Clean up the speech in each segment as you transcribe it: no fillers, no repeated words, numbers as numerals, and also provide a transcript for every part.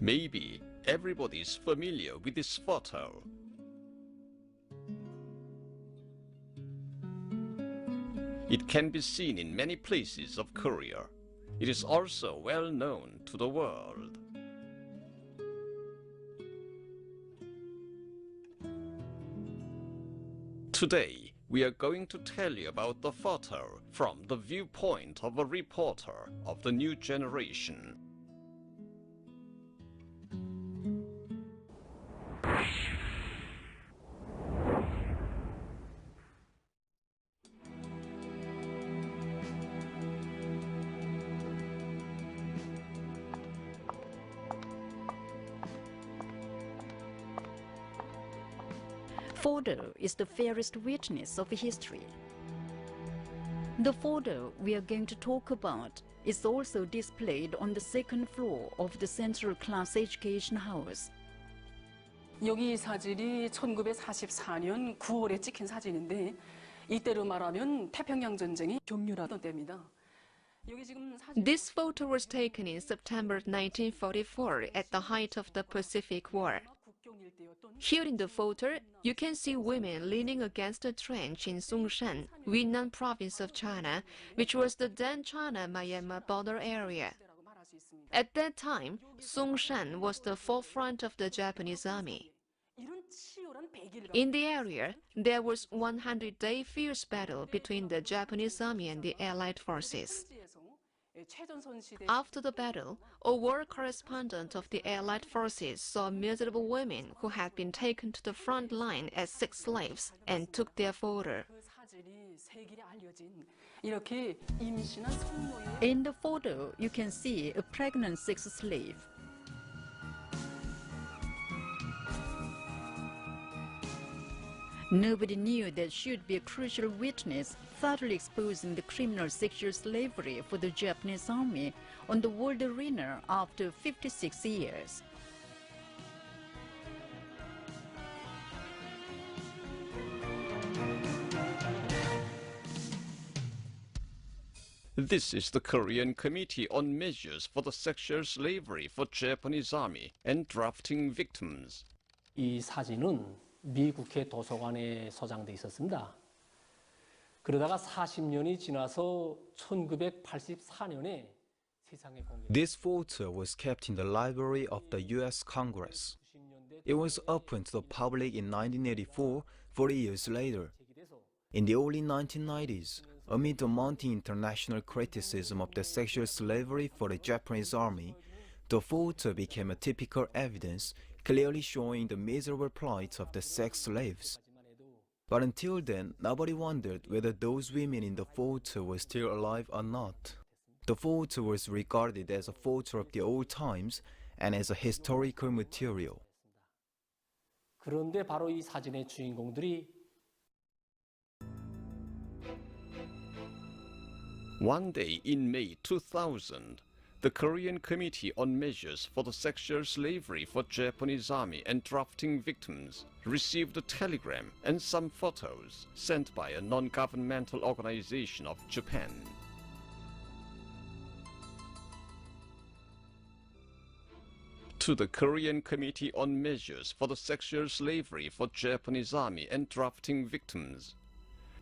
Maybe everybody is familiar with this photo. It can be seen in many places of Korea. It is also well known to the world. Today, we are going to tell you about the photo from the viewpoint of a reporter of the new generation. Photo is the fairest witness of history. The photo we are going to talk about is also displayed on the second floor of the Central Class Education House. 여기 사진이 1944년 9월에 찍힌 사진인데 이때로 말하면 태평양 전쟁이 격렬하던 때입니다. This photo was taken in September 1944 at the height of the Pacific War. Here in the photo, you can see women leaning against a trench in Songshan, Yunnan province of China, which was the then China-Myanmar border area. At that time, Songshan was the forefront of the Japanese army. In the area, there was 100-day fierce battle between the Japanese army and the Allied forces. After the battle, a war correspondent of the Allied forces saw miserable women who had been taken to the front line as sex slaves and took their photo. In the photo, you can see a pregnant sex slave. Nobody knew that she would be a crucial witness, thoroughly exposing the criminal sexual slavery for the Japanese army on the world arena after 56 years. This is the Korean Committee on Measures for the Sexual Slavery for Japanese Army and Drafting Victims. 이 사진은 미 국회 도서관에 소장돼 있었습니다. 그러다가 40년이 지나서 1984년에 세상에 공개. This photo was kept in the library of the U.S. Congress. It was opened to the public in 1984, 40 years later. In the early 1990s, amid the mounting international criticism of the sexual slavery for the Japanese army, the photo became a typical evidence clearly showing the miserable plight of the sex slaves. But until then, nobody wondered whether those women in the photo were still alive or not. The photo was regarded as a photo of the old times and as a historical material. 그런데 바로 이 사진의 주인공들이 One day in May 2000, the Korean Committee on Measures for the Sexual Slavery for Japanese Army and Drafting Victims received a telegram and some photos sent by a non-governmental organization of Japan. To the Korean Committee on Measures for the Sexual Slavery for Japanese Army and Drafting Victims,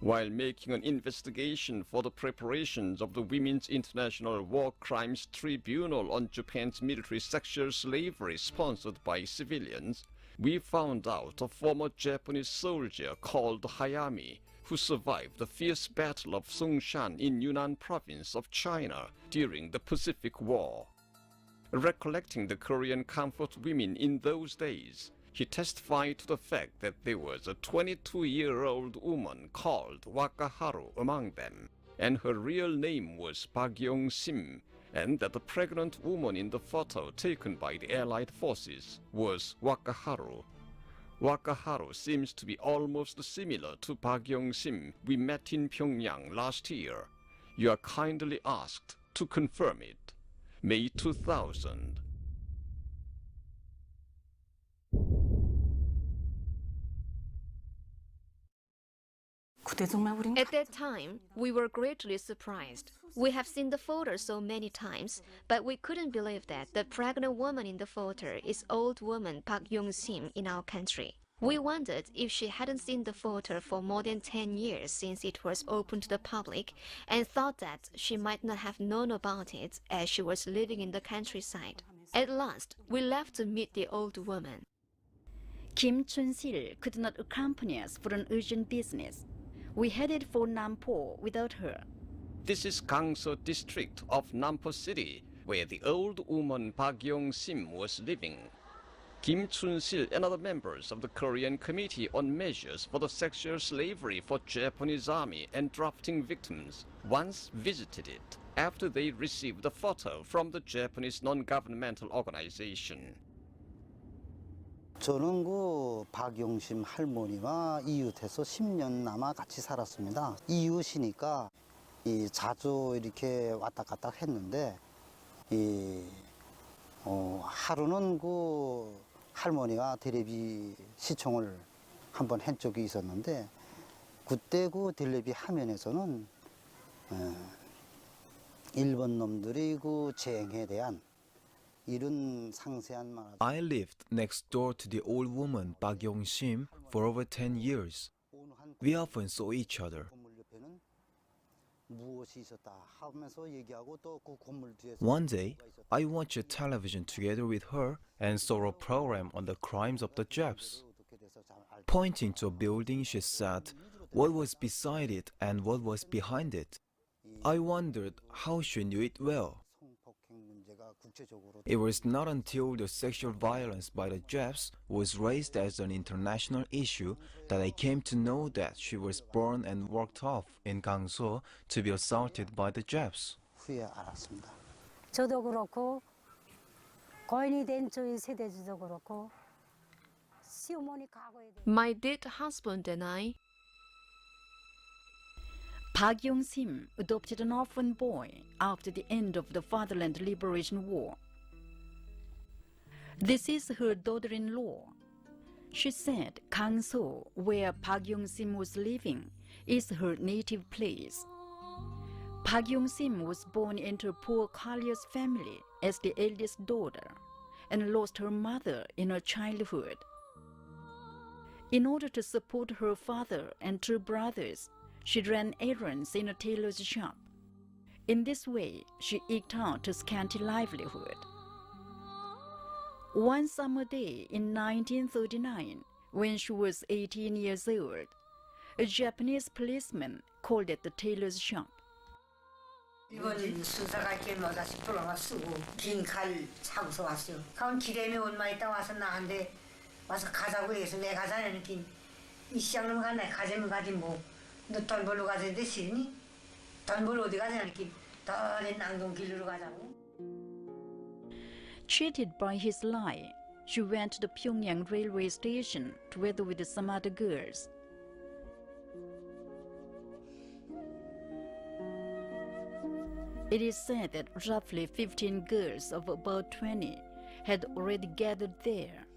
while making an investigation for the preparations of the Women's International War Crimes Tribunal on Japan's military sexual slavery sponsored by civilians, we found out a former Japanese soldier called Hayami, who survived the fierce Battle of Songshan in Yunnan province of China during the Pacific War. Recollecting the Korean comfort women in those days, he testified to the fact that there was a 22-year-old woman called Wakaharu among them, and her real name was Pak Yong Sim, and that the pregnant woman in the photo taken by the Allied forces was Wakaharu. Wakaharu seems to be almost similar to Pak Yong Sim we met in Pyongyang last year. You are kindly asked to confirm it. May 2000. 그때 정말 우린 At that time, we were greatly surprised. We have seen the photo so many times, but we couldn't believe that the pregnant woman in the photo is old woman Pak Yong Sim in our country. We wondered if she hadn't seen the photo for more than 10 years since it was open to the public, and thought that she might not have known about it as she was living in the countryside. At last, we left to meet the old woman. Kim Chun-sil could not accompany us for an urgent business. We headed for Nampo without her. This is Gangso district of Nampo City, where the old woman Pak Yong Sim was living. Kim Chun-sil and other members of the Korean Committee on Measures for the Sexual Slavery for Japanese Army and Drafting Victims once visited it after they received a photo from the Japanese non-governmental organization. 저는 그 박용심 할머니와 이웃해서 10년 남아 같이 살았습니다. 이웃이니까 자주 이렇게 왔다 갔다 했는데 하루는 그 할머니와 텔레비 시청을 한번 한 적이 있었는데 그때 그 텔레비 화면에서는 일본 놈들이 그 재행에 대한 이런 상세한 말. I lived next door to the old woman Pak Yong Sim for over 10 years. We often saw each other. One day, I watched television together with her and saw a program on the crimes of the Japs. Pointing to a building, she said what was beside it and what was behind it. I wondered how she knew it well. It was not until the sexual violence by the Japs was raised as an international issue that I came to know that she was born and worked off in Gangso to be assaulted by the Japs. 후에 알았습니다. 저도 그렇고 거인이 된 저희 세대도 그렇고 시어머니 과거에 My dead husband and I Pak Yong Sim adopted an orphan boy after the end of the Fatherland Liberation War. This is her daughter-in-law. She said Gangso, where Pak Yong Sim was living, is her native place. Pak Yong Sim was born into a poor collier's family as the eldest daughter and lost her mother in her childhood. In order to support her father and two brothers, she ran errands in a tailor's shop. In this way, she eked out a scanty livelihood. One summer day in 1939, when she was 18 years old, a Japanese policeman called at the tailor's shop. 일본 순사가 길마다 돌아가 쓰고 긴 칼 차고서 왔어요. 그럼 길에 얼마 있다 와서 나한테 와서 가자고 해서 왜 가자는 이 시장놈 가나 가자면 가지 뭐. 너 돈 벌러 가자는데 싫니? 돈 벌러 어디 가자는 더 낭동길로 가자고. Cheated by his lie, she went to the Pyongyang railway station together with some other girls. It is said that roughly 15 girls of about 20 had already gathered there.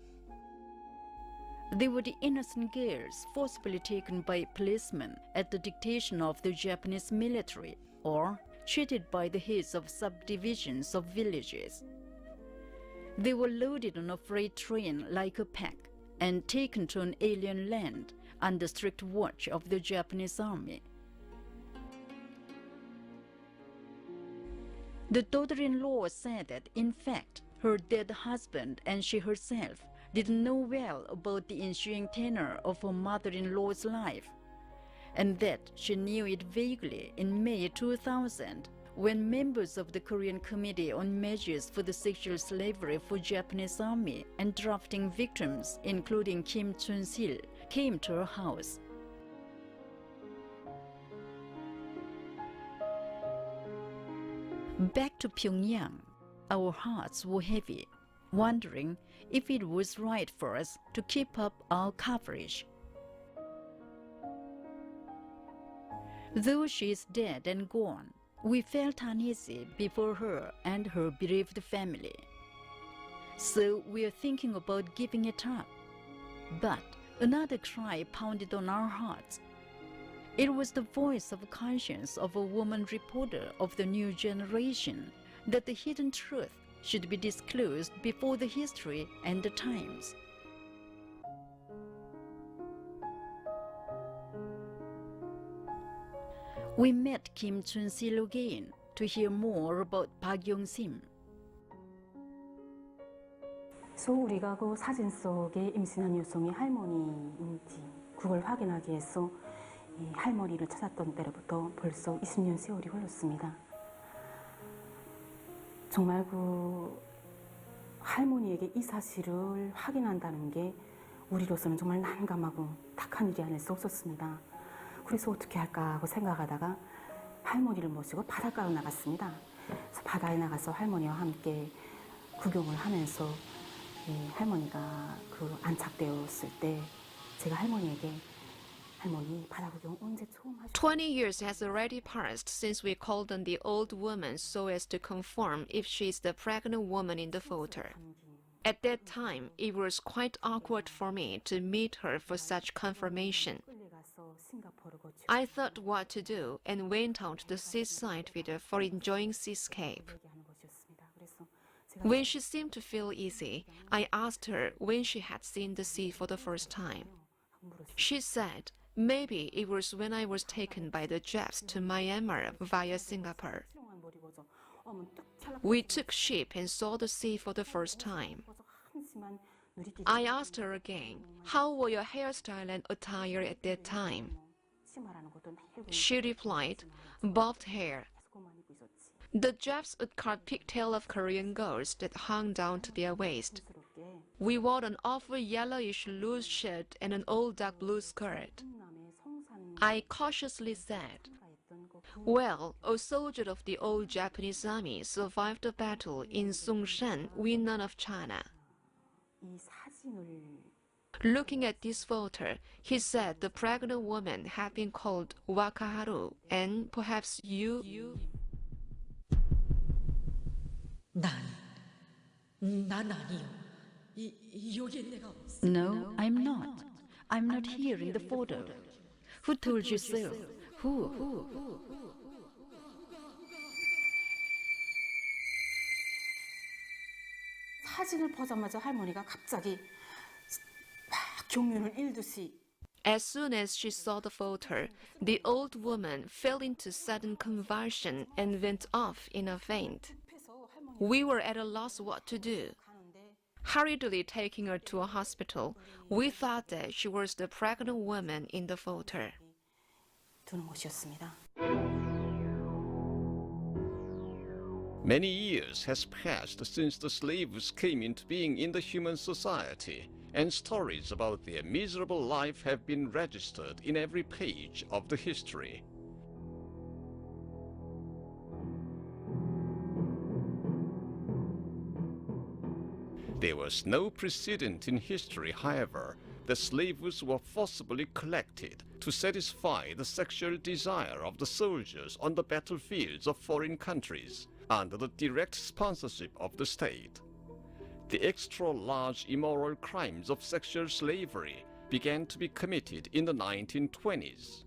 They were the innocent girls forcibly taken by policemen at the dictation of the Japanese military or treated by the heads of subdivisions of villages. They were loaded on a freight train like a pack and taken to an alien land under strict watch of the Japanese army. The daughter-in-law said that, in fact, her dead husband and she herself didn't know well about the ensuing tenor of her mother-in-law's life, and that she knew it vaguely in May 2000 when members of the Korean Committee on Measures for the Sexual Slavery for Japanese Army and Drafting Victims, including Kim Chun-sil, came to her house. Back to Pyongyang, our hearts were heavy, wondering if it was right for us to keep up our coverage. Though she is dead and gone, we felt uneasy before her and her bereaved family. So we are thinking about giving it up. But another cry pounded on our hearts. It was the voice of conscience of a woman reporter of the new generation that the hidden truth should be disclosed before the history and the times. We met Kim Chun-sil again to hear more about Pak Yong Sim. 그래서 우리가 그 사진 속에 임신한 여성이 할머니인지 그걸 확인하기 위해서 이 할머니를 찾았던 때로부터 벌써 20년 세월이 흘렀습니다. 정말 그 할머니에게 이 사실을 확인한다는 게 우리로서는 정말 난감하고 탁한 일이 아닐 수 없었습니다. 그래서 어떻게 할까 하고 생각하다가 할머니를 모시고 바닷가로 나갔습니다. 그래서 바다에 나가서 할머니와 함께 구경을 하면서 할머니가 그 안착되었을 때 제가 할머니에게 할머니 바다 구경 언제 처음 하셨어요? 20 years has already passed since we called on the old woman so as to confirm if she is the pregnant woman in the photo. At that time, it was quite awkward for me to meet her for such confirmation. I thought what to do and went out to the seaside with her for enjoying seascape. When she seemed to feel easy, I asked her when she had seen the sea for the first time. She said maybe it was when I was taken by the Japs to Myanmar via Singapore. We took ship and saw the sea for the first time. I asked her again, how were your hairstyle and attire at that time? She replied, bobbed hair. The Japs would cut pigtail of Korean girls that hung down to their waist. We wore an awful yellowish loose shirt and an old dark blue skirt. I cautiously said, well, a soldier of the old Japanese army survived the battle in Songshan, Yunnan of China. Looking at this photo, he said the pregnant woman had been called Wakaharu, and perhaps you... No, I'm not. I'm not here in the photo. Who told you so? Who? 사진을 보자마자 할머니가 갑자기 막 경륜을 잃듯이 As soon as she saw the photo, the old woman fell into sudden convulsion and went off in a faint. We were at a loss what to do. Hurriedly taking her to a hospital, we thought that she was the pregnant woman in the photo. 두는 것이었습니다. Many years has passed since the slaves came into being in the human society, and stories about their miserable life have been registered in every page of the history. There was no precedent in history, however, that slaves were forcibly collected to satisfy the sexual desire of the soldiers on the battlefields of foreign countries under the direct sponsorship of the state. The extra-large immoral crimes of sexual slavery began to be committed in the 1920s.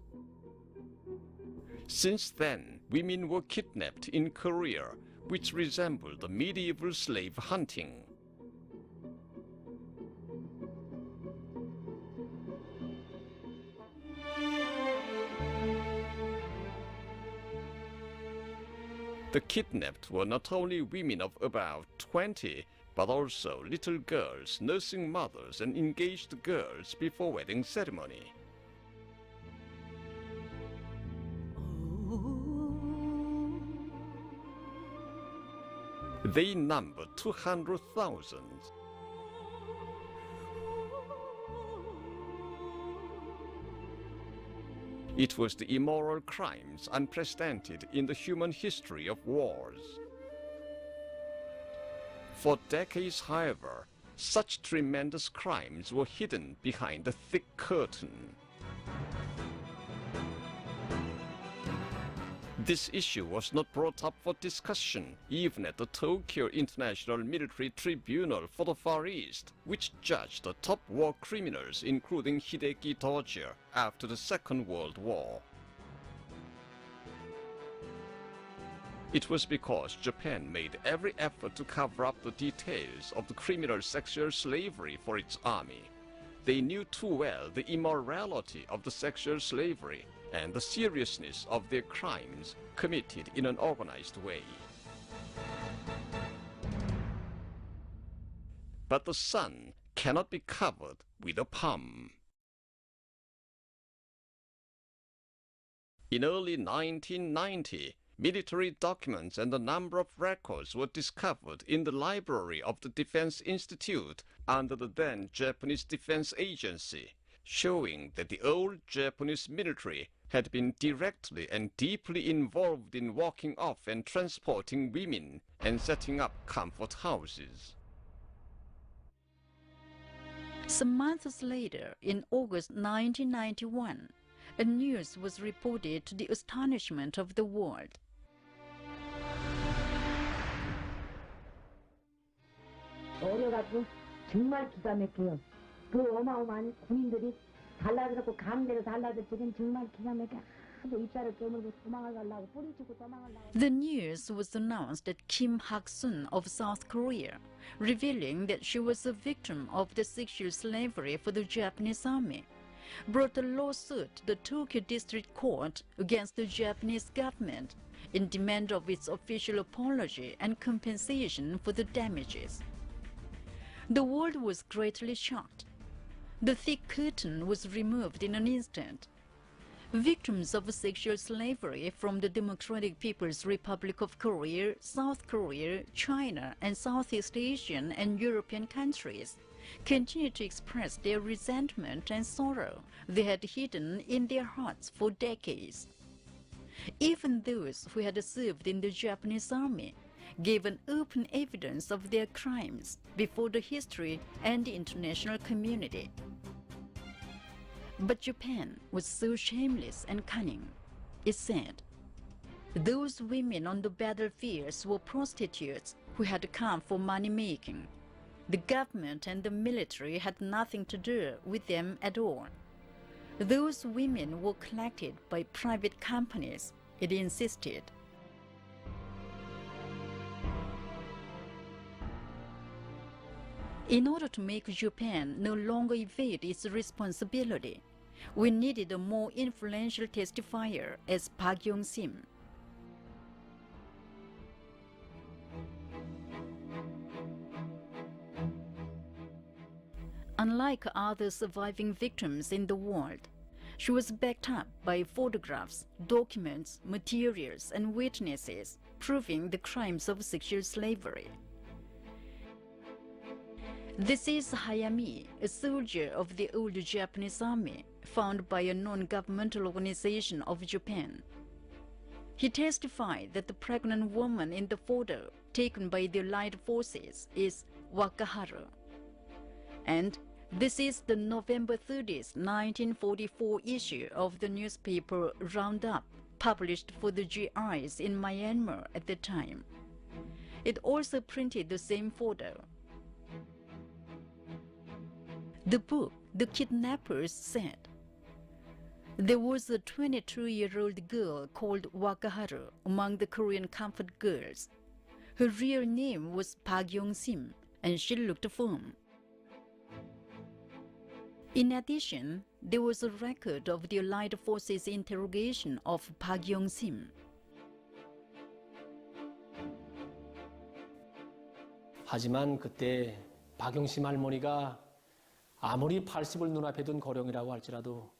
Since then, women were kidnapped in Korea, which resembled the medieval slave hunting. The kidnapped were not only women of about 20, but also little girls, nursing mothers, and engaged girls before wedding ceremony. They numbered 200,000. It was the immoral crimes unprecedented in the human history of wars. For decades, however, such tremendous crimes were hidden behind the thick curtain. This issue was not brought up for discussion even at the Tokyo International Military Tribunal for the Far East, which judged the top war criminals including Hideki Tojo after the Second World War. It was because Japan made every effort to cover up the details of the criminal sexual slavery for its army. They knew too well the immorality of the sexual slavery and the seriousness of their crimes committed in an organized way. But the sun cannot be covered with a palm. In early 1990, military documents and a number of records were discovered in the library of the Defense Institute under the then Japanese Defense Agency, showing that the old Japanese military had been directly and deeply involved in walking off and transporting women and setting up comfort houses. Some months later, in August 1991, a news was reported to the astonishment of the world. 어려가지고 정말 기가 막혀요. 그 어마어마한 군인들이 달라들었고 감대로 달라들 지금 정말 기가 막혀. 하도 입사를 깨물고 도망을 가려고 뿌리치고 도망을 가려고. The news was announced at Kim Hak-sun of South Korea, revealing that she was a victim of the sexual slavery for the Japanese army, brought a lawsuit to the Tokyo District Court against the Japanese government in demand of its official apology and compensation for the damages. The world was greatly shocked. The thick curtain was removed in an instant. Victims of sexual slavery from the Democratic People's Republic of Korea, South Korea, China, and Southeast Asian and European countries continued to express their resentment and sorrow they had hidden in their hearts for decades. Even those who had served in the Japanese army gave an open evidence of their crimes before the history and the international community. But Japan was so shameless and cunning. It said, those women on the battlefields were prostitutes who had come for money-making. The government and the military had nothing to do with them at all. Those women were collected by private companies, it insisted. In order to make Japan no longer evade its responsibility, we needed a more influential testifier as Pak Yong Sim. Unlike other surviving victims in the world, she was backed up by photographs, documents, materials, and witnesses proving the crimes of sexual slavery. This is Hayami, a soldier of the old Japanese army, found by a non-governmental organization of Japan. He testified that the pregnant woman in the photo taken by the Allied forces is Wakaharu. And this is the November 30th, 1944 issue of the newspaper Roundup, published for the GIs in Myanmar at the time. It also printed the same photo. The book, The Kidnappers, said, there was a 22-year-old girl called Wakaharu among the Korean comfort girls. Her real name was Pak Yong Sim, and she looked firm. In addition, there was a record of the Allied forces' interrogation of Pak Yong Sim. 하지만 그때 박용심 할머니가 아무리 80을 눈앞에 둔 고령이라고 할지라도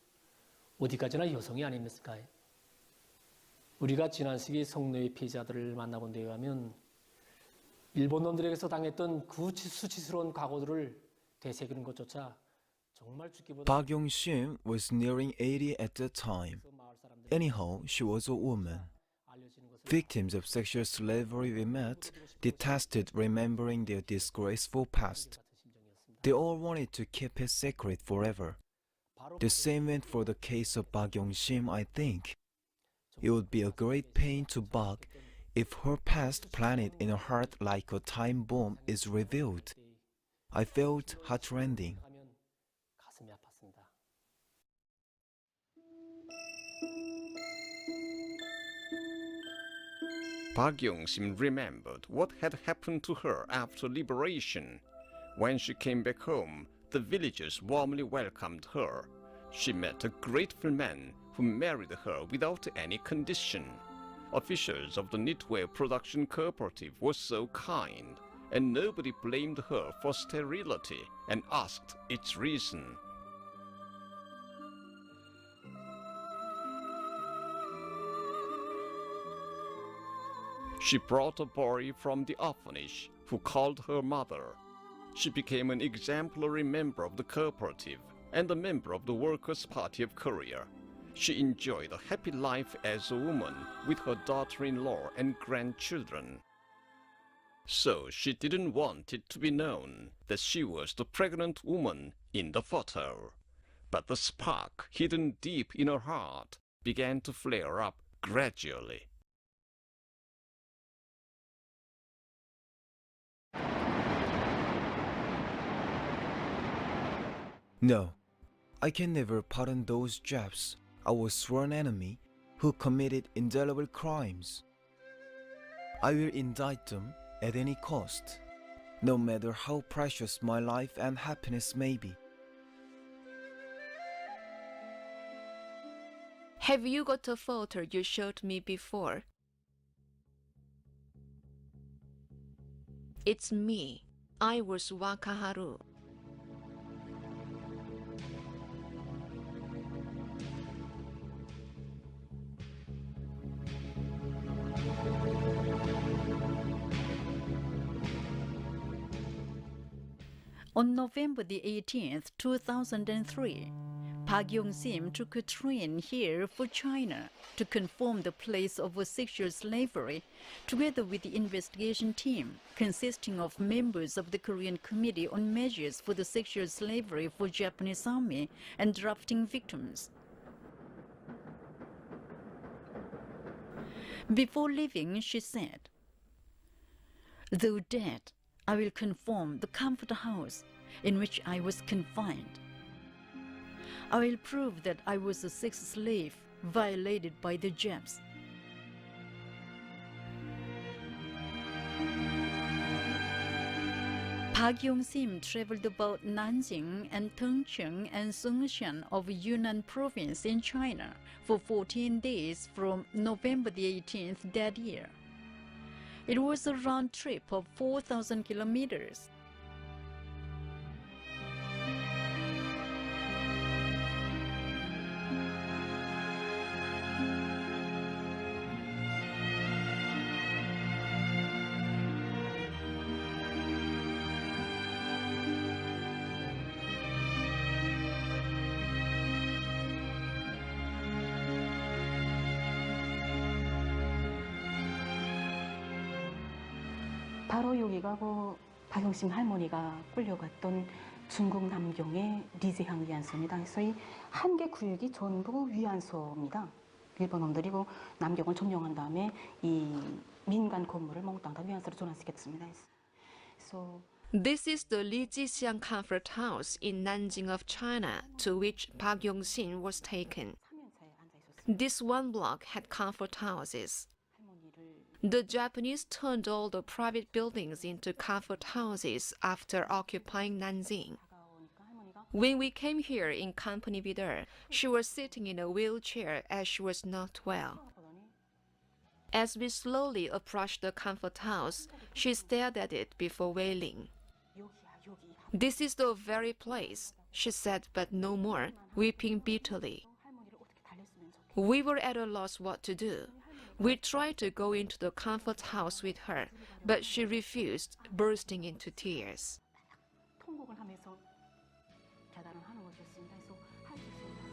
어디까지나 여성이 아닙니까? 우리가 지난 시기 성노예 피해자들을 만나본 데에 의하면 일본 놈들에게서 당했던 그 수치스러운 과거들을 되새기는 것조차 정말 죽기보다 Pak Yong Sim was nearing 80 at the time. Anyhow, she was a woman. Victims of sexual slavery we met detested remembering their disgraceful past. They all wanted to keep it secret forever. The same went for the case of Pak Yong Sim, I think. It would be a great pain to Pak if her past planted in her heart like a time bomb is revealed. I felt heartrending. 가슴이 아팠습니다. Pak Yong Sim remembered what had happened to her after liberation. When she came back home, the villagers warmly welcomed her. She met a grateful man who married her without any condition. Officials of the knitwear production cooperative were so kind, and nobody blamed her for sterility and asked its reason. She brought a boy from the orphanage who called her mother. She became an exemplary member of the cooperative and a member of the Workers' Party of Korea. She enjoyed a happy life as a woman with her daughter-in-law and grandchildren. So she didn't want it to be known that she was the pregnant woman in the photo. But the spark hidden deep in her heart began to flare up gradually. No, I can never pardon those Japs, our sworn enemy, who committed indelible crimes. I will indict them at any cost, no matter how precious my life and happiness may be. Have you got a photo you showed me before? It's me. I was Wakaharu. On November the 18th, 2003, Pak Yong Sim took a train here for China to confirm the place of sexual slavery, together with the investigation team consisting of members of the Korean Committee on Measures for the Sexual Slavery for Japanese Army and drafting victims. Before leaving, she said, "Though dead, I will confirm the comfort house in which I was confined. I will prove that I was a sex slave violated by the Japs." Pak Yong Sim traveled about Nanjing and Tongcheng and Songshan of Yunnan province in China for 14 days from November the 18th that year. It was a round trip of 4,000 kilometers. 바로 여기가 박용심 할머니가 끌려갔던 중국 남경의 리제항 위안소입니다. 그래서 이 한 개 구역이 전부 위안소입니다. 일본 놈들이 남경을 점령한 다음에 이 민간 건물을 몽땅 다 위안소로 전환시켰습니다. So This is the Lijixiang Comfort House in Nanjing of China, to which Pak Yong Sim was taken. This one block had comfort houses. The Japanese turned all the private buildings into comfort houses after occupying Nanjing. When we came here in company with her, she was sitting in a wheelchair as she was not well. As we slowly approached the comfort house, she stared at it before wailing. "This is the very place," she said, but no more, weeping bitterly. We were at a loss what to do. We tried to go into the comfort house with her, but she refused, bursting into tears. 통곡을 하면서 계단을 하는 것이었습니다. 그래서 할 수 있습니다.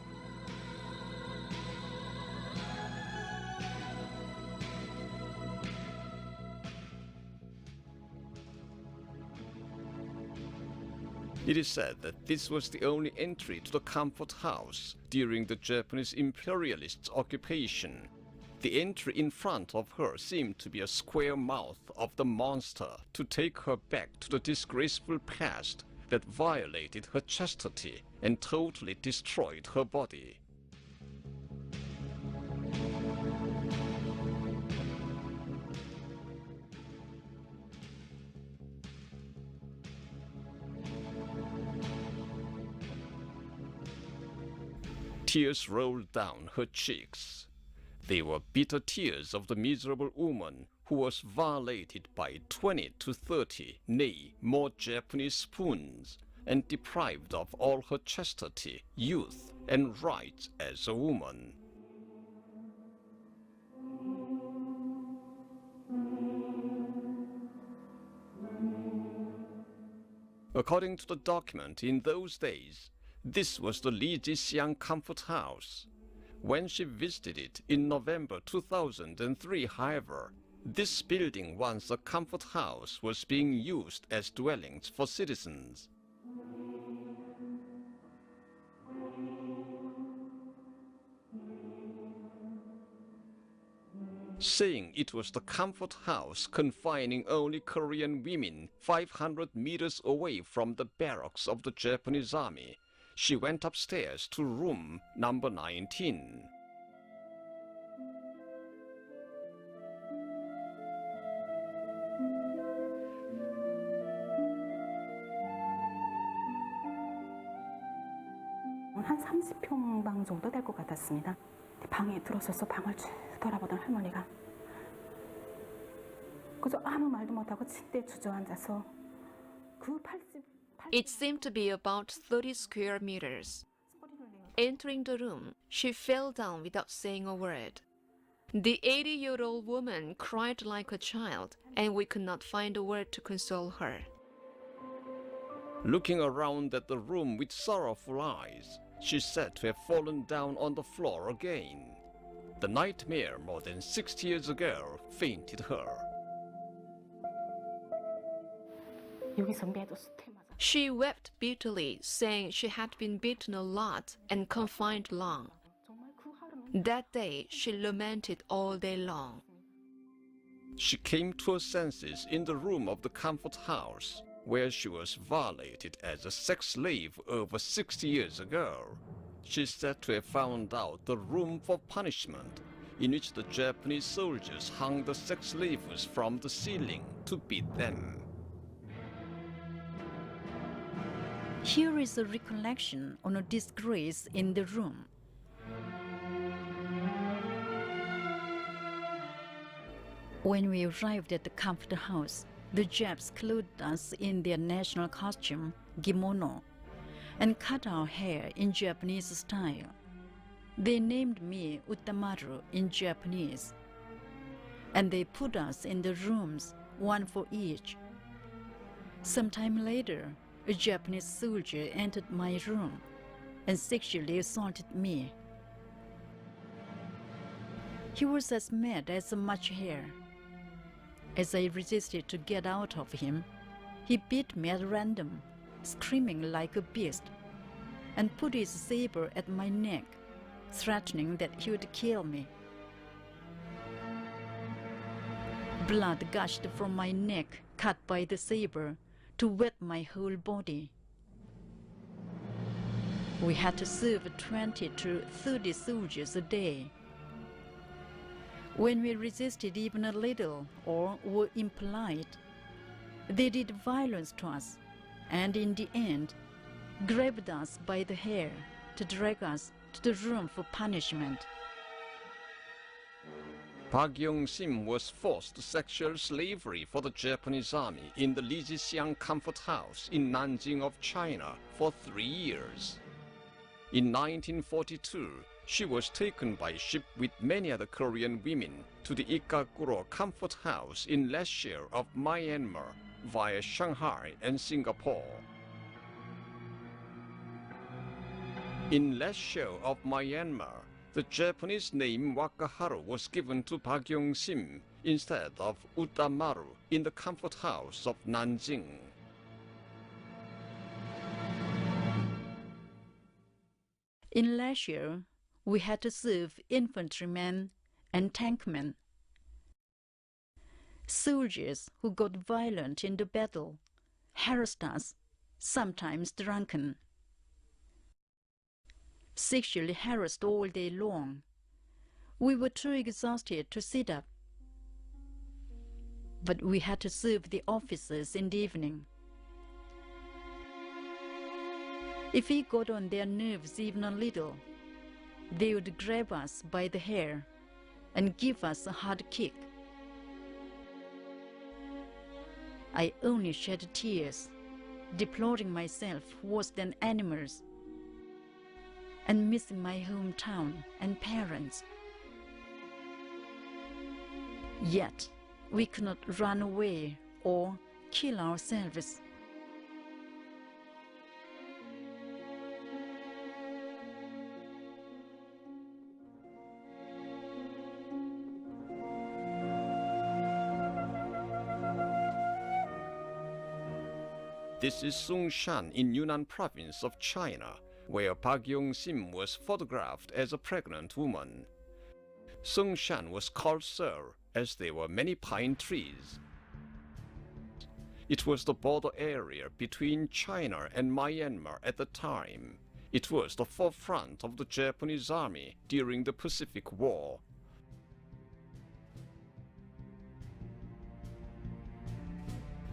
It is said that this was the only entry to the comfort house during the Japanese imperialists' occupation. The entry in front of her seemed to be a square mouth of the monster to take her back to the disgraceful past that violated her chastity and totally destroyed her body. Tears rolled down her cheeks. They were bitter tears of the miserable woman who was violated by 20 to 30, nay, more Japanese spoons, and deprived of all her chastity, youth, and rights as a woman. According to the document, in those days, this was the Li Jixiang Comfort House. When she visited it in November 2003, however, this building, once a comfort house, was being used as dwellings for citizens. Saying it was the comfort house confining only Korean women 500 meters away from the barracks of the Japanese army, she went upstairs to room number 19. 한 30평방 정도 될 것 같았습니다. 방에 들어서서 방을 쭉 돌아보던 할머니가 그저 아무 말도 못하고 침대에 주저앉아서 그 80 It seemed to be about 30 square meters. Entering the room, she fell down without saying a word. The 80-year-old woman cried like a child, and we could not find a word to console her. Looking around at the room with sorrowful eyes, she said to have fallen down on the floor again. The nightmare more than 60 years ago fainted her. She wept bitterly, saying she had been beaten a lot and confined long. That day, she lamented all day long. She came to her senses in the room of the comfort house, where she was violated as a sex slave over 60 years ago. She said to have found out the room for punishment, in which the Japanese soldiers hung the sex slaves from the ceiling to beat them. Here is a recollection on a disgrace in the room. When we arrived at the comfort house, the Japs clothed us in their national costume, kimono, and cut our hair in Japanese style. They named me Utamaru in Japanese, and they put us in the rooms, one for each. Sometime later, a Japanese soldier entered my room and sexually assaulted me. He was as mad as a March hare. As I resisted to get out of him, he beat me at random, screaming like a beast, and put his saber at my neck, threatening that he would kill me. Blood gushed from my neck, cut by the saber, to wet my whole body. We had to serve 20 to 30 soldiers a day. When we resisted even a little or were impolite, they did violence to us and in the end grabbed us by the hair to drag us to the room for punishment. Pak Yong Sim was forced to sexual slavery for the Japanese army in the Li Jixiang Comfort House in Nanjing of China for 3 years. In 1942, she was taken by ship with many other Korean women to the Ikaguro Comfort House in Lashio of Myanmar via Shanghai and Singapore. In Lashio of Myanmar, the Japanese name Wakaharu was given to Pak Yong Sim instead of Utamaru in the Comfort House of Nanjing. In Lashio, we had to serve infantrymen and tankmen. Soldiers who got violent in the battle harassed us, sometimes drunken. Sexually harassed all day long. We were too exhausted to sit up, but we had to serve the officers in the evening. If we got on their nerves even a little, they would grab us by the hair and give us a hard kick. I only shed tears, deploring myself worse than animals, and missing my hometown and parents. Yet we could not run away or kill ourselves. This is Songshan in Yunnan province of China, where Pak Yong Sim was photographed as a pregnant woman. Songshan was called Sir, as there were many pine trees. It was the border area between China and Myanmar at the time. It was the forefront of the Japanese army during the Pacific War.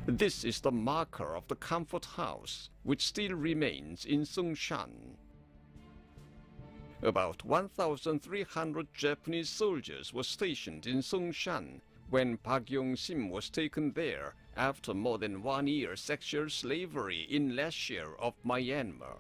This is the marker of the comfort house, which still remains in Songshan. About 1,300 Japanese soldiers were stationed in Songshan when Pak Yong Sim was taken there after more than 1 year sexual slavery in last year of Myanmar.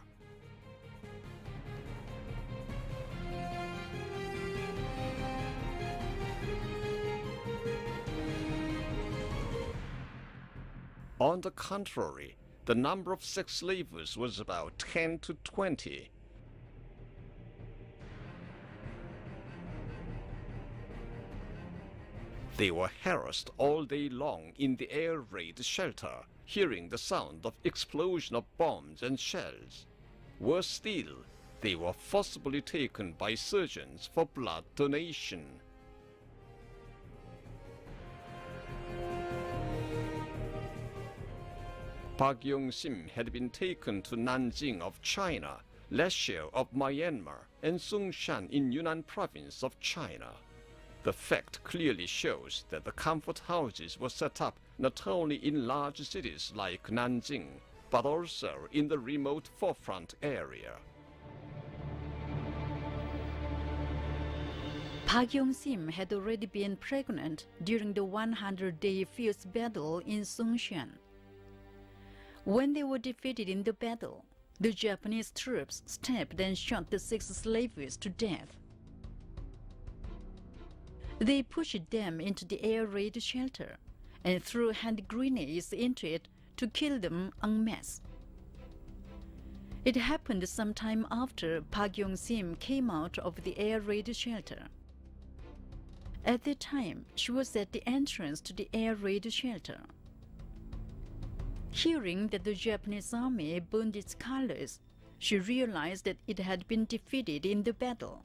On the contrary, the number of sex slaves was about 10 to 20. They were harassed all day long in the air raid shelter, hearing the sound of explosion of bombs and shells. Worse still, they were forcibly taken by surgeons for blood donation. Pak Yong Sim had been taken to Nanjing of China, Lashio of Myanmar, and Songshan in Yunnan province of China. The fact clearly shows that the comfort houses were set up not only in large cities like Nanjing, but also in the remote forefront area. Pak Yong Sim had already been pregnant during the 100-day fierce battle in Songshan. When they were defeated in the battle, the Japanese troops stabbed and shot the 6 slaves to death. They pushed them into the air raid shelter and threw hand grenades into it to kill them en masse. It happened sometime after Pak Yong Sim came out of the air raid shelter. At that time, she was at the entrance to the air raid shelter. Hearing that the Japanese army burned its colors, she realized that it had been defeated in the battle.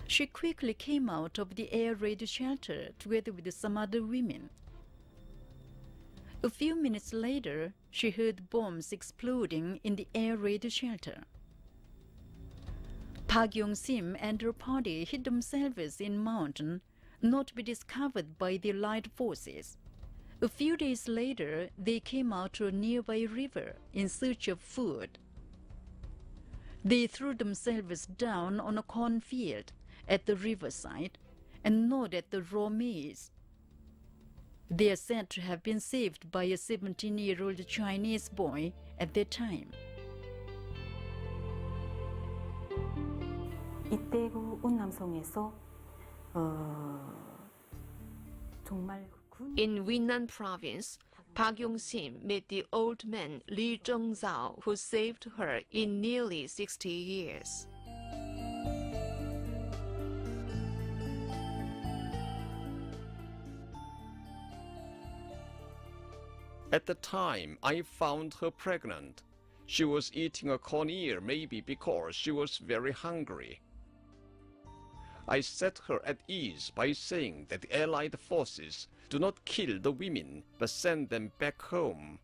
She quickly came out of the air raid shelter together with some other women. A few minutes later, she heard bombs exploding in the air raid shelter. Pak Yong Sim and her party hid themselves in mountain, not to be discovered by the Allied forces. A few days later, they came out to a nearby river in search of food. They threw themselves down on a cornfield at the riverside and gnawed at the raw maize. They are said to have been saved by a 17-year-old Chinese boy at that time. 이때 그 운남성에서 정말 In Yunnan province, Pak Yong Sim met the old man Li Zhengzao, who saved her in nearly 60 years. At the time, I found her pregnant. She was eating a corn ear, maybe because she was very hungry. I set her at ease by saying that the Allied forces do not kill the women, but send them back home.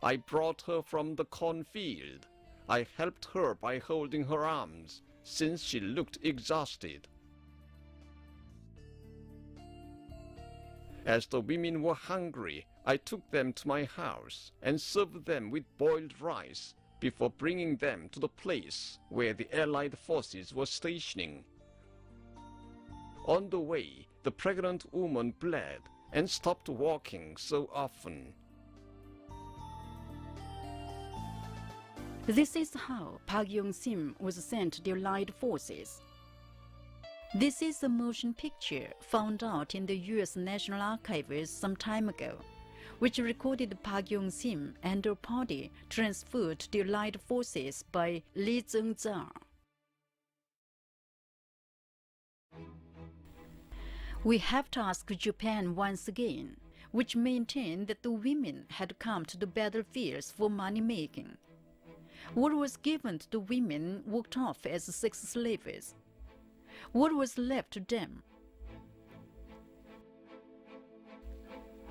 I brought her from the cornfield. I helped her by holding her arms, since she looked exhausted. As the women were hungry, I took them to my house and served them with boiled rice, before bringing them to the place where the Allied forces were stationing. On the way, the pregnant woman bled and stopped walking so often. This is how Pak Yong Sim was sent to the Allied forces. This is a motion picture found out in the U.S. National Archives some time ago, which recorded Pak Yong Sim and her party transferred to the Allied forces by Lee Zhengzhao. We have to ask Japan once again, which maintained that the women had come to the battlefields for money-making. What was given to the women worked off as sex slaves. What was left to them?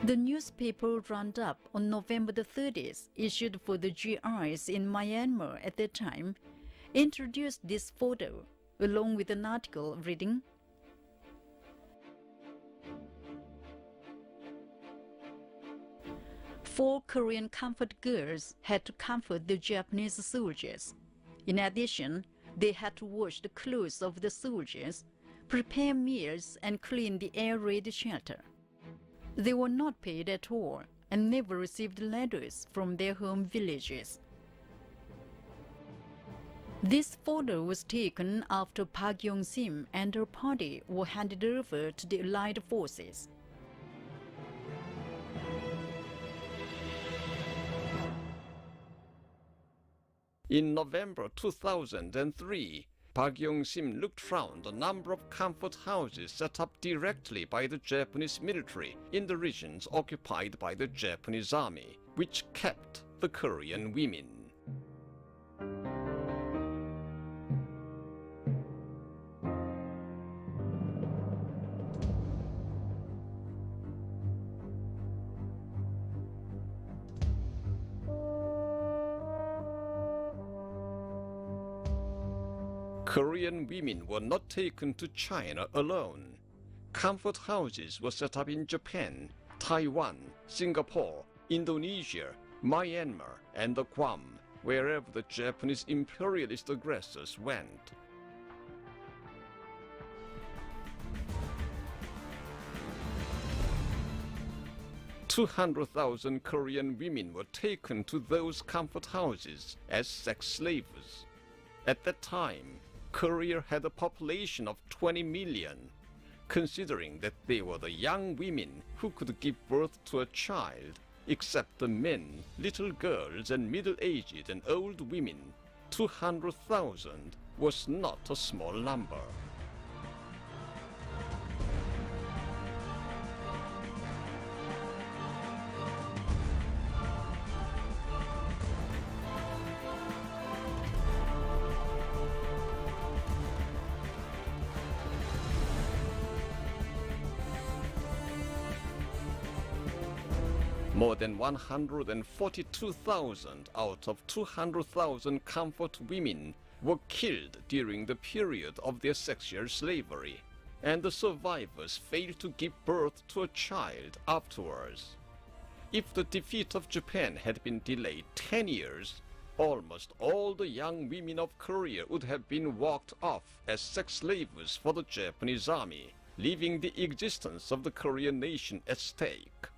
The newspaper roundup on November the 30th, issued for the GIs in Myanmar at that time, introduced this photo, along with an article reading, "4 Korean comfort girls had to comfort the Japanese soldiers. In addition, they had to wash the clothes of the soldiers, prepare meals, and clean the air raid shelter. They were not paid at all and never received letters from their home villages." This photo was taken after Pak Yong Sim and her party were handed over to the Allied forces. In November 2003, Pak Yong Sim looked round a number of comfort houses set up directly by the Japanese military in the regions occupied by the Japanese army, which kept the Korean women. Korean women were not taken to China alone. Comfort houses were set up in Japan, Taiwan, Singapore, Indonesia, Myanmar, and Guam, wherever the Japanese imperialist aggressors went. "200,000 Korean women were taken to those comfort houses as sex slaves. At that time, Korea had a population of 20 million. Considering that they were the young women who could give birth to a child, except the men, little girls, and middle-aged and old women, 200,000 was not a small number. More than 142,000 out of 200,000 comfort women were killed during the period of their sexual slavery, and the survivors failed to give birth to a child afterwards. If the defeat of Japan had been delayed 10 years, almost all the young women of Korea would have been walked off as sex slaves for the Japanese army, leaving the existence of the Korean nation at stake.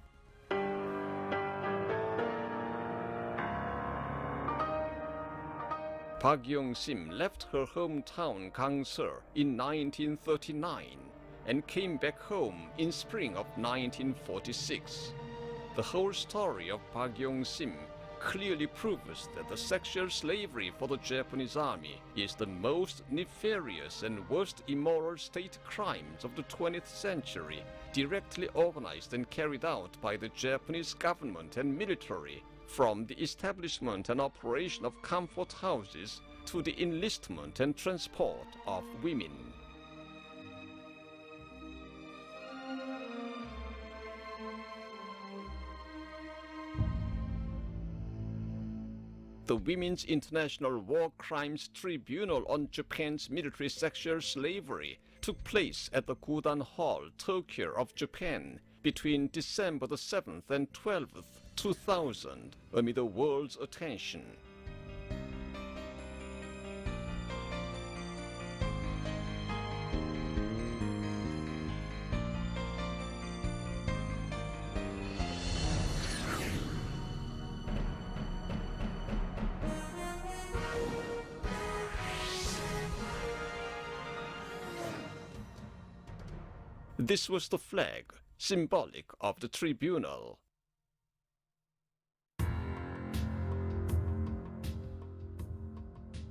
Pak Yong Sim left her hometown Gangseul in 1939 and came back home in spring of 1946. The whole story of Pak Yong Sim clearly proves that the sexual slavery for the Japanese army is the most nefarious and worst immoral state crimes of the 20th century, directly organized and carried out by the Japanese government and military, from the establishment and operation of comfort houses to the enlistment and transport of women. The Women's International War Crimes Tribunal on Japan's military sexual slavery took place at the Gudan Hall, Tokyo of Japan, between December the 7th and 12th, 2000, amid the world's attention. This was the flag, symbolic of the tribunal.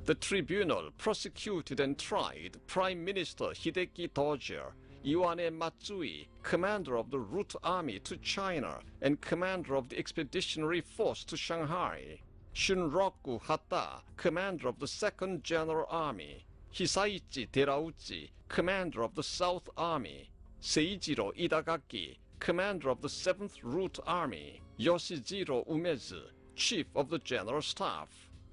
The tribunal prosecuted and tried Prime Minister Hideki Tojo, Ioane Matsui, commander of the route army to China and commander of the expeditionary force to Shanghai, Shunroku Hata, commander of the 2nd General Army, Hisaichi Terauchi, commander of the South Army, Seijiro Itagaki, commander of the 7th Route Army, Yoshijiro Umezu, chief of the General Staff,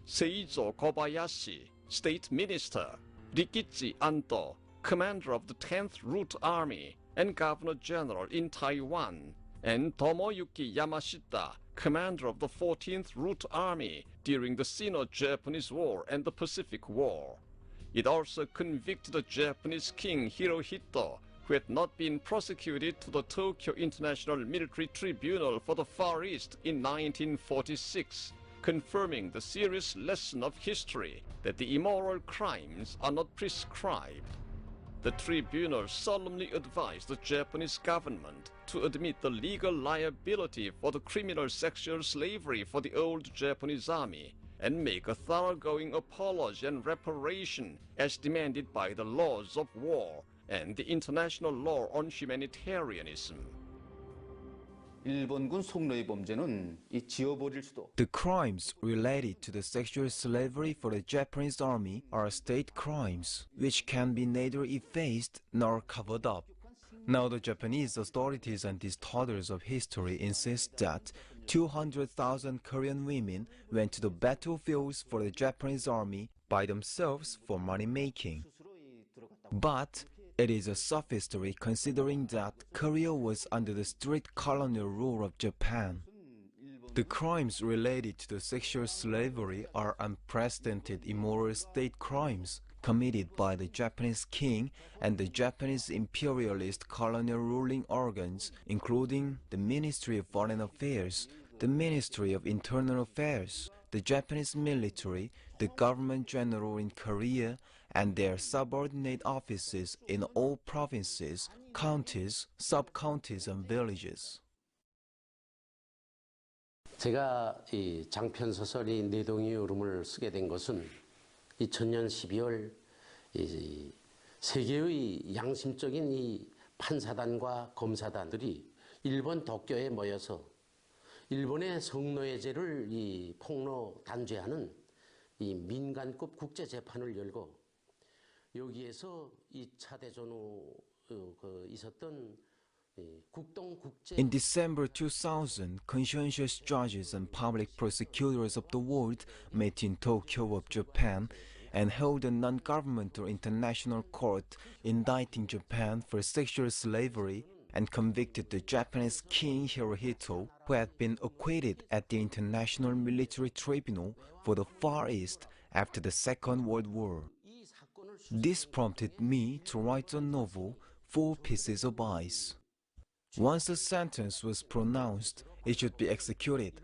Seizo Kobayashi, State Minister, Rikichi Anto, commander of the 10th Route Army and Governor General in Taiwan, and Tomoyuki Yamashita, commander of the 14th Route Army during the Sino-Japanese War and the Pacific War. It also convicted the Japanese King Hirohito, who had not been prosecuted to the Tokyo International Military Tribunal for the Far East in 1946, confirming the serious lesson of history that the immoral crimes are not prescribed. The tribunal solemnly advised the Japanese government to admit the legal liability for the criminal sexual slavery for the old Japanese army and make a thoroughgoing apology and reparation as demanded by the laws of war and the international law on humanitarianism. 일본군 속노예 범죄는 이 지워버릴 수도. The crimes related to the sexual slavery for the Japanese army are state crimes, which can be neither effaced nor covered up. Now the Japanese authorities and historians of history insist that 200,000 Korean women went to the battlefields for the Japanese army by themselves for money-making. But it is a sophistry considering that Korea was under the strict colonial rule of Japan. The crimes related to the sexual slavery are unprecedented immoral state crimes committed by the Japanese king and the Japanese imperialist colonial ruling organs, including the Ministry of Foreign Affairs, the Ministry of Internal Affairs, the Japanese military, the government general in Korea, and their subordinate offices in all provinces, counties, sub-counties, and villages. 제가 이 장편 소설이 내동이 울음을 쓰게 된 것은 2000년 12월 이 세계의 양심적인 이 판사단과 검사단들이 일본 도쿄에 모여서 일본의 성노예제를 이 폭로 단죄하는 이 민간급 국제 재판을 열고 여기에서 2차 대전 후 있었던 In December 2000, conscientious judges and public prosecutors of the world met in Tokyo of Japan and held a non-governmental international court indicting Japan for sexual slavery and convicted the Japanese King Hirohito, who had been acquitted at the International Military Tribunal for the Far East after the Second World War. This prompted me to write a novel, 4 Pieces of Ice. Once the sentence was pronounced, it should be executed.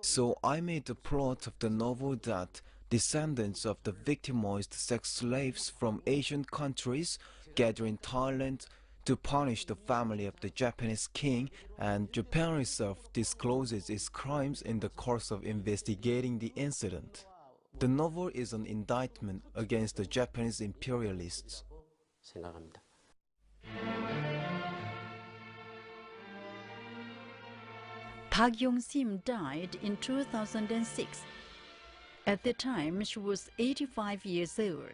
So I made the plot of the novel that descendants of the victimized sex slaves from Asian countries gather in Thailand to punish the family of the Japanese king, and Japan itself discloses its crimes in the course of investigating the incident. The novel is an indictment against the Japanese imperialists. 생각합니다. Pak Yong Sim died in 2006. At the time, she was 85 years old.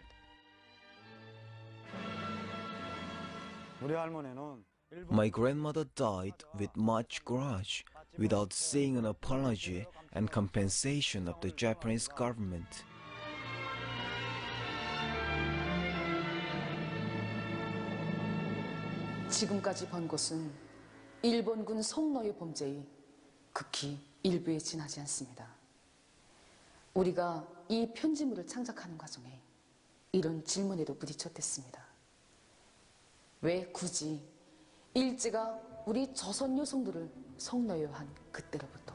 My grandmother died with much grudge, without seeing an apology and compensation of the Japanese government. 지금까지 본 것은 일본군 성노예 범죄의 극히 일부에 지나지 않습니다. 우리가 이 편지물을 창작하는 과정에 이런 질문에도 부딪혔댔습니다. 왜 굳이 일제가 우리 조선 여성들을 성노예한 그때로부터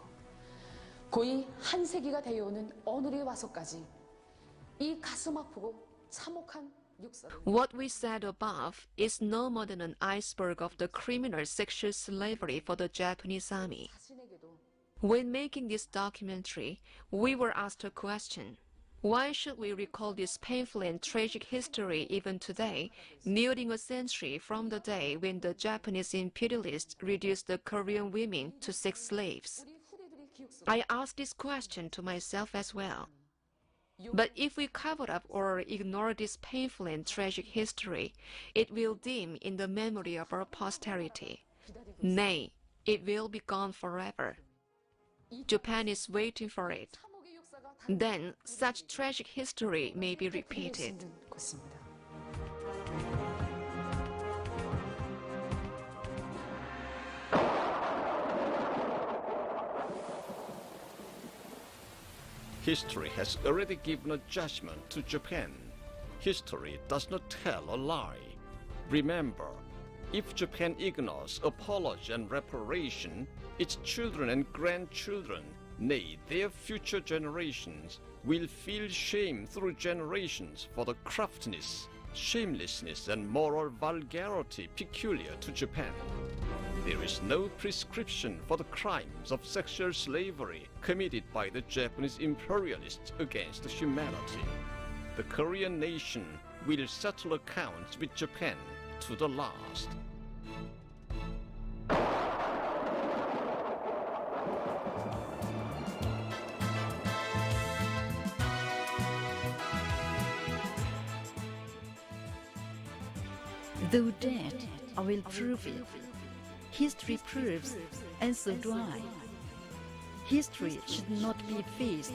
거의 한 세기가 되어오는 오늘에 와서까지 이 가슴 아프고 참혹한 What we said above is no more than an iceberg of the criminal sexual slavery for the Japanese army. When making this documentary, we were asked a question. Why should we recall this painful and tragic history even today, nearing a century from the day when the Japanese imperialists reduced the Korean women to sex slaves? I asked this question to myself as well. But if we cover up or ignore this painful and tragic history, it will dim in the memory of our posterity. Nay, it will be gone forever. Japan is waiting for it. Then such tragic history may be repeated. History has already given a judgment to Japan. History does not tell a lie. Remember, if Japan ignores apology and reparation, its children and grandchildren, nay, their future generations, will feel shame through generations for the craftiness, shamelessness, and moral vulgarity peculiar to Japan. There is no prescription for the crimes of sexual slavery committed by the Japanese imperialists against humanity. The Korean nation will settle accounts with Japan to the last. Though dead, I will prove it. History proves, and so do I. History should not be effaced.